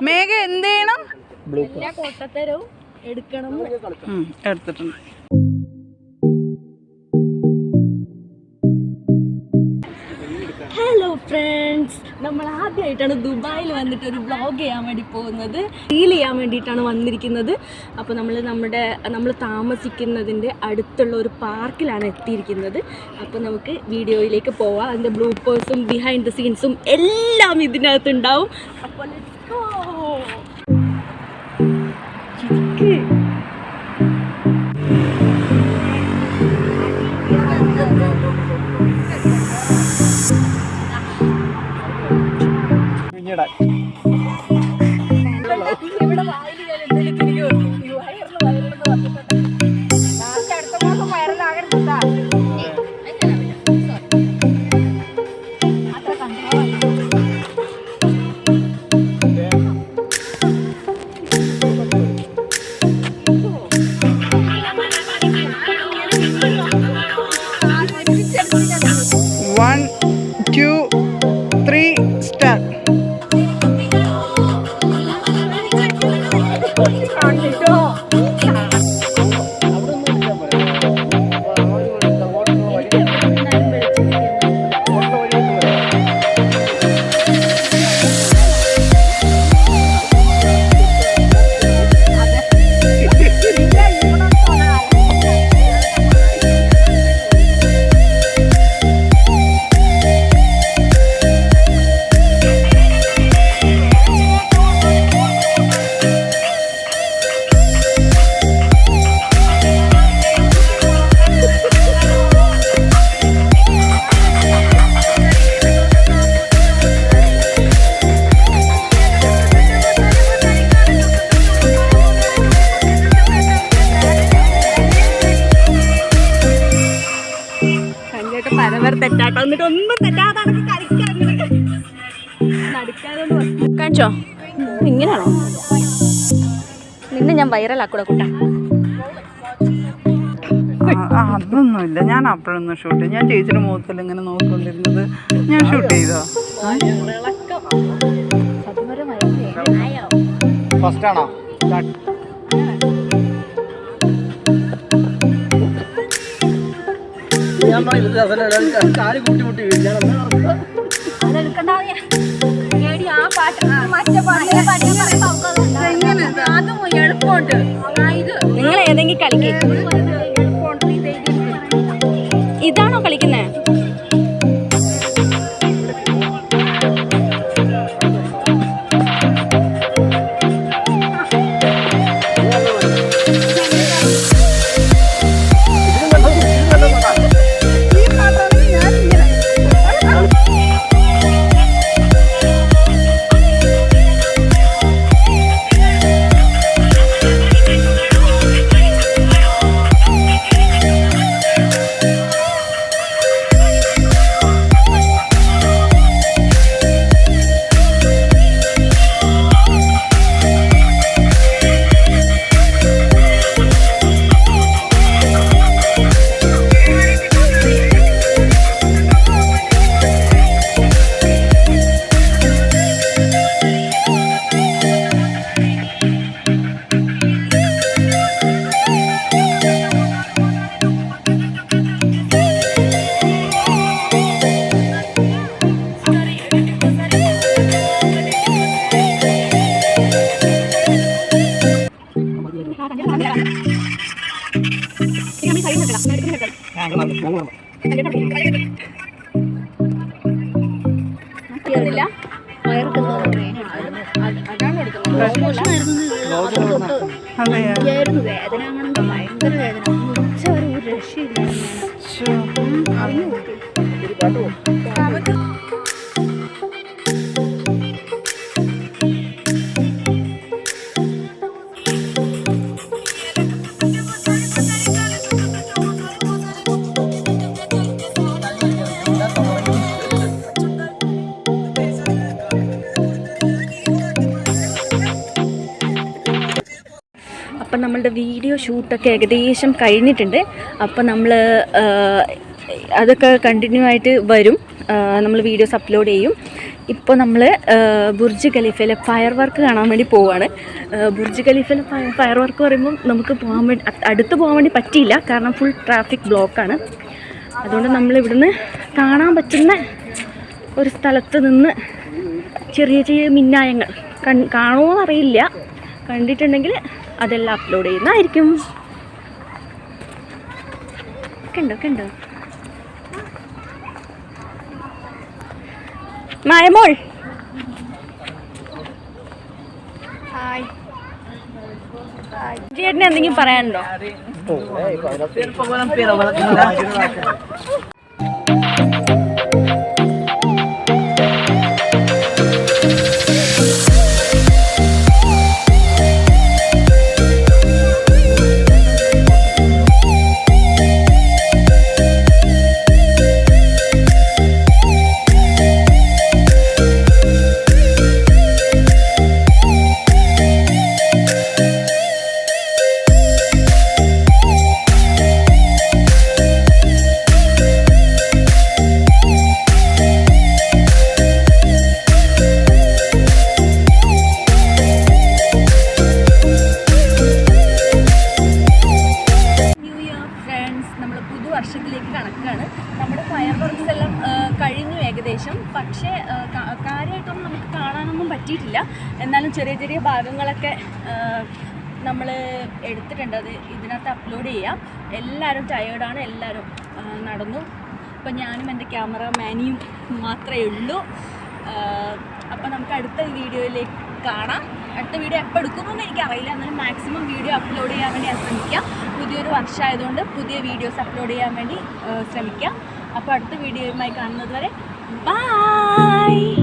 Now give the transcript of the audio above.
മേഘ എന്ത് ചെയ്യണം? കോട്ടത്തരവും എടുക്കണം. എടുത്തിട്ടുണ്ട്. ഹലോ ഫ്രണ്ട്സ്, നമ്മൾ ആദ്യമായിട്ടാണ് ദുബായിൽ വന്നിട്ട് ഒരു വ്ളോഗ് ചെയ്യാൻ വേണ്ടി പോകുന്നത്. റീൽ ചെയ്യാൻ വേണ്ടിയിട്ടാണ് വന്നിരിക്കുന്നത്. അപ്പോൾ നമ്മൾ താമസിക്കുന്നതിൻ്റെ അടുത്തുള്ള ഒരു പാർക്കിലാണ് എത്തിയിരിക്കുന്നത്. അപ്പോൾ നമുക്ക് വീഡിയോയിലേക്ക് പോവാം. അതിൻ്റെ ബ്ലൂപ്പേഴ്സും ബിഹൈൻഡ് ദ സീൻസും എല്ലാം ഇതിനകത്ത് ഉണ്ടാവും. അപ്പോൾ ലെറ്റ്സ് ഗോ. ഇവിടെ വായിൽ അടുത്ത മാസം വൈറലാകരുതാ. അത്ര കണ്ടോ. One, two, three, start. തെറ്റാട്ടോ, എന്നിട്ട് ഒന്നും തെറ്റാതാണ് കാണിച്ചോ. ഇങ്ങനെയാണോ? നിന്നെ ഞാൻ വൈറലാക്കൂടെ കുട്ട. അതൊന്നുമില്ല, ഞാൻ അപ്പോഴൊന്നും ഷൂട്ട്. ഞാൻ ചേച്ചിയുടെ മുഖത്തിൽ ഇങ്ങനെ നോക്കിക്കൊണ്ടിരുന്നത് ഞാൻ ഷൂട്ട് ചെയ്തോ? ഫസ്റ്റാണോ? നിങ്ങൾ ഏതെങ്കിലും കളിക്കേ? ഇതാണോ കളിക്കുന്നേ? വേദന ഭയങ്കര വേദന. ഉച്ച വരെ ഒരു രക്ഷയില്ല. അപ്പം നമ്മളുടെ വീഡിയോ ഷൂട്ടൊക്കെ ഏകദേശം കഴിഞ്ഞിട്ടുണ്ട്. അപ്പോൾ നമ്മൾ അതൊക്കെ കണ്ടിന്യൂ ആയിട്ട് വരും. നമ്മൾ വീഡിയോസ് അപ്ലോഡ് ചെയ്യും. ഇപ്പോൾ നമ്മൾ ബുർജ് ഖലീഫയിലെ ഫയർ വർക്ക് കാണാൻ വേണ്ടി പോവുകയാണ്. ബുർജ് ഖലീഫയിലെ ഫയർ വർക്ക് പറയുമ്പം നമുക്ക് പോകാൻ വേണ്ടി അടുത്ത് പോകാൻ വേണ്ടി പറ്റിയില്ല, കാരണം ഫുൾ ട്രാഫിക് ബ്ലോക്കാണ്. അതുകൊണ്ട് നമ്മളിവിടുന്ന് കാണാൻ പറ്റുന്ന ഒരു സ്ഥലത്ത് നിന്ന് ചെറിയ ചെറിയ മിന്നായങ്ങൾ കാണുമോയെന്നറിയില്ല, കണ്ടിട്ടുണ്ടെങ്കിൽ അതെല്ലാം അപ്ലോഡ് ചെയ്യുന്നതായിരിക്കും. കണ്ടോ മായമോൾ, ചേട്ടന് എന്തെങ്കിലും പറയാനുണ്ടോ? വർഷത്തിലേക്ക് കണക്കാണ്. നമ്മുടെ ഫയർ വർക്ക്സ് എല്ലാം കഴിഞ്ഞു ഏകദേശം. പക്ഷേ കാര്യമായിട്ടൊന്നും നമുക്ക് കാണാനൊന്നും പറ്റിയിട്ടില്ല. എന്നാലും ചെറിയ ചെറിയ ഭാഗങ്ങളൊക്കെ നമ്മൾ എടുത്തിട്ടുണ്ട്. അത് ഇതിനകത്ത് അപ്ലോഡ് ചെയ്യാം. എല്ലാവരും ടയേർഡാണ്, എല്ലാവരും നടന്നു. അപ്പം ഞാനും എൻ്റെ ക്യാമറമാനിയും മാത്രമേ ഉള്ളൂ. അപ്പം നമുക്ക് അടുത്ത വീഡിയോയിലേക്ക് കാണാം. അടുത്ത വീഡിയോ എപ്പോൾ എടുക്കുമെന്നൊന്നും എനിക്കറിയില്ല, എന്നാലും മാക്സിമം വീഡിയോ അപ്ലോഡ് ചെയ്യാൻ വേണ്ടി ഞാൻ ശ്രമിക്കാം. പുതിയൊരു വർഷമായതുകൊണ്ട് പുതിയ വീഡിയോസ് അപ്ലോഡ് ചെയ്യാൻ വേണ്ടി ശ്രമിക്കാം. അപ്പോൾ അടുത്ത വീഡിയോയുമായി കാണുന്നത് വരെ ബൈ.